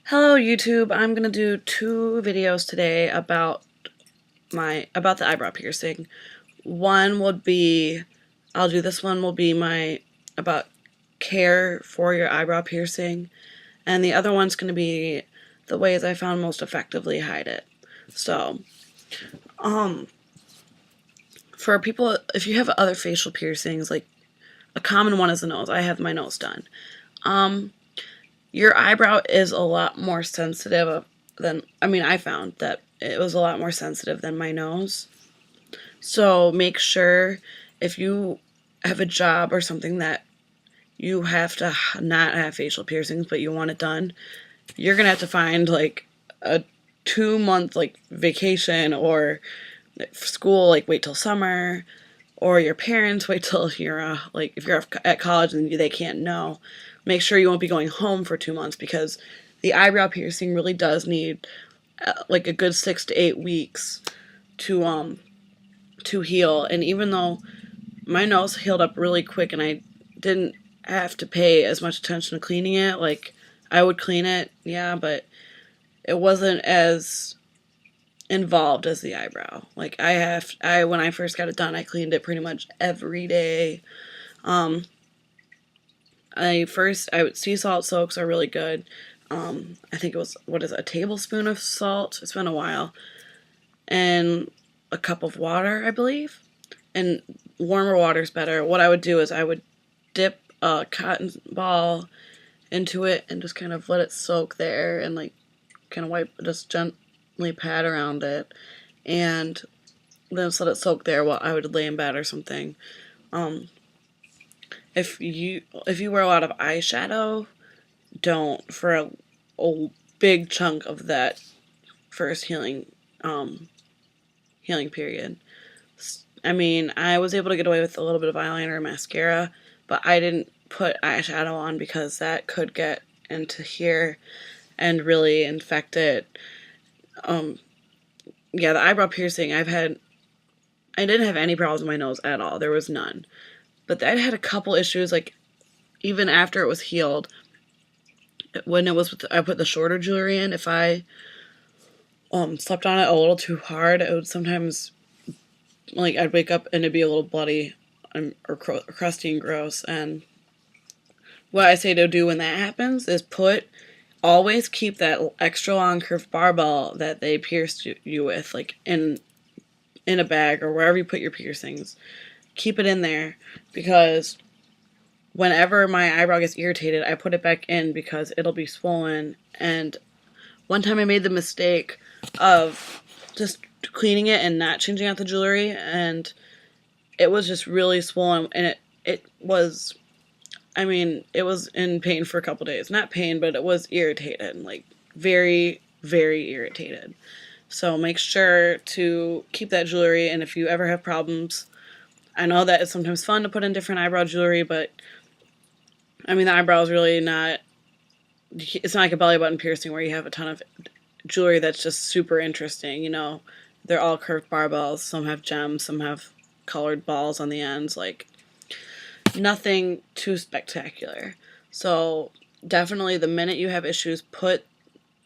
Hello YouTube, I'm gonna do two videos today about the eyebrow piercing. One would be, I'll do this one will be my about care for your eyebrow piercing, and the other one's gonna be the ways I found most effectively hide it. So, for people, if you have other facial piercings, like a common one is the nose. I have my nose done. Your eyebrow is a lot more sensitive than, I found that it was a lot more sensitive than my nose. So make sure if you have a job or something that you have to not have facial piercings, but you want it done, you're going to have to find like a 2 month like vacation, or school, like wait till summer, or your parents wait till you're like if you're at college and they can't know. Make sure you won't be going home for 2 months, because the eyebrow piercing really does need like a good 6 to 8 weeks to heal. And even though my nose healed up really quick and I didn't have to pay as much attention to cleaning it, like I would clean it, yeah, but it wasn't as involved as the eyebrow. Like when I first got it done, I cleaned it pretty much every day. Sea salt soaks are really good. I think it was, a tablespoon of salt? It's been a while. And a cup of water, I believe. And warmer water is better. What I would do is I would dip a cotton ball into it and just kind of let it soak there, and like kind of just gently pat around it, and then just let it soak there while I would lay in bed or something. If you wear a lot of eyeshadow, don't for a big chunk of that first healing period. I was able to get away with a little bit of eyeliner and mascara, but I didn't put eyeshadow on because that could get into here and really infect it. Yeah, the eyebrow piercing, I didn't have any problems with my nose at all. There was none. But I had a couple issues, like even after it was healed. When I put the shorter jewelry in, if I slept on it a little too hard, it would sometimes, like, I'd wake up and it'd be a little bloody or crusty and gross. And what I say to do when that happens is always keep that extra long curved barbell that they pierced you with, like in a bag or wherever you put your piercings. Keep it in there, because whenever my eyebrow gets irritated, I put it back in because it'll be swollen. And one time I made the mistake of just cleaning it and not changing out the jewelry, and it was just really swollen, and it was in pain for a couple days. Not pain, but it was irritated, like very, very irritated. So make sure to keep that jewelry, and if you ever have problems, I know that it's sometimes fun to put in different eyebrow jewelry, but the eyebrow is really not, it's not like a belly button piercing where you have a ton of jewelry that's just super interesting, They're all curved barbells. Some have gems, some have colored balls on the ends, like nothing too spectacular. So definitely the minute you have issues, put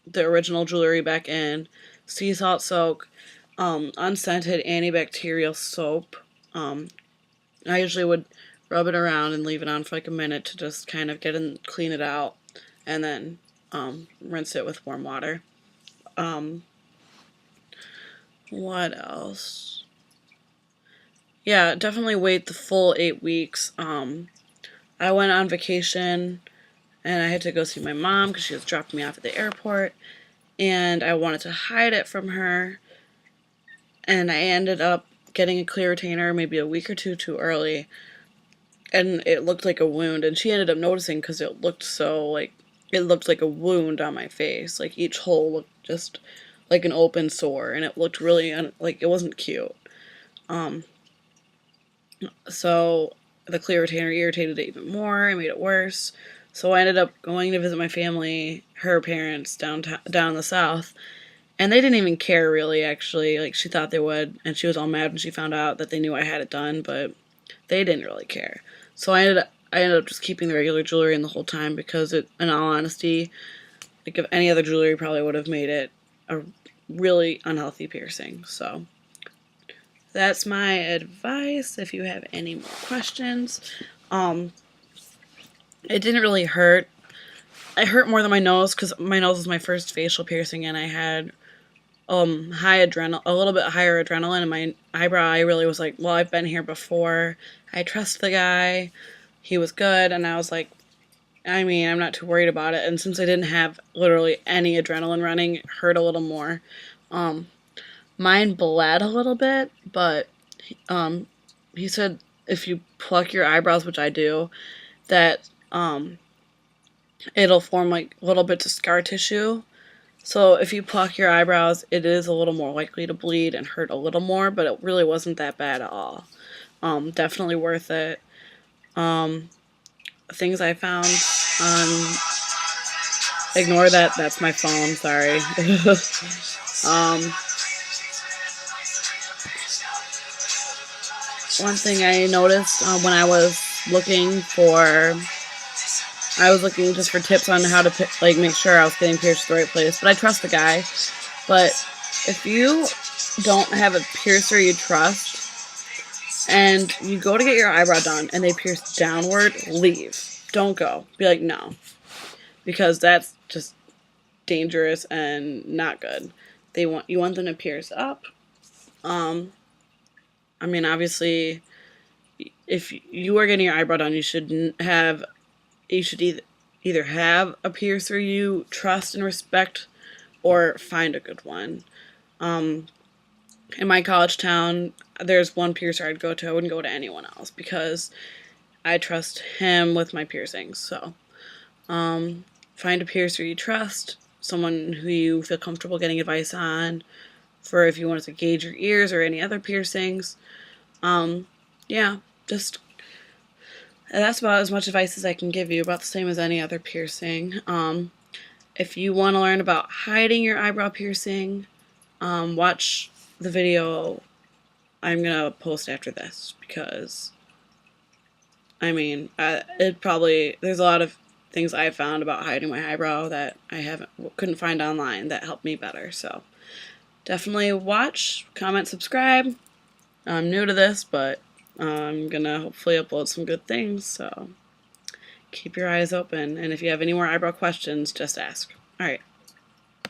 the original jewelry back in. Sea salt soak, unscented antibacterial soap. I usually would rub it around and leave it on for like a minute to just kind of clean it out, and then rinse it with warm water. What else? Yeah, definitely wait the full 8 weeks. I went on vacation and I had to go see my mom because she was dropping me off at the airport, and I wanted to hide it from her, and I ended up getting a clear retainer maybe a week or two too early, and it looked like a wound, and she ended up noticing because it looked like a wound on my face. Like each hole looked just like an open sore, and it looked really like it wasn't cute. So the clear retainer irritated it even more. It made it worse. So I ended up going to visit my family, her parents down in the south, and they didn't even care really, actually. Like, she thought they would, and she was all mad when she found out that they knew I had it done, but they didn't really care. So I ended up just keeping the regular jewelry in the whole time, because in all honesty, like if any other jewelry probably would have made it a really unhealthy piercing. So that's my advice. If you have any more questions, it didn't really hurt. It hurt more than my nose because my nose was my first facial piercing, and I had high adrenaline, a little bit higher adrenaline, and my eyebrow. I really was like, well, I've been here before. I trust the guy. He was good, and I was like, I mean, I'm not too worried about it. And since I didn't have literally any adrenaline running, it hurt a little more. Mine bled a little bit, but he said if you pluck your eyebrows, which I do, that it'll form like little bits of scar tissue. So if you pluck your eyebrows, it is a little more likely to bleed and hurt a little more, but it really wasn't that bad at all. Definitely worth it. Things I found, ignore that, that's my phone, sorry. One thing I noticed when I was looking just for tips on how to like make sure I was getting pierced the right place, but I trust the guy. But if you don't have a piercer you trust and you go to get your eyebrow done and they pierce downward, leave. Don't go. Be like, no, because that's just dangerous and not good. You want them to pierce up. I mean, obviously, if you are getting your eyebrow done, you should either have a piercer you trust and respect, or find a good one. In my college town, there's one piercer I'd go to. I wouldn't go to anyone else because I trust him with my piercings. So, find a piercer you trust, someone who you feel comfortable getting advice on for if you want to gauge your ears or any other piercings. Yeah, just that's about as much advice as I can give you, about the same as any other piercing. If you want to learn about hiding your eyebrow piercing, watch the video I'm going to post after this, because, I mean, there's a lot of things I found about hiding my eyebrow that I couldn't find online that helped me better. So definitely watch, comment, subscribe. I'm new to this, but I'm going to hopefully upload some good things, so keep your eyes open. And if you have any more eyebrow questions, just ask. Alright,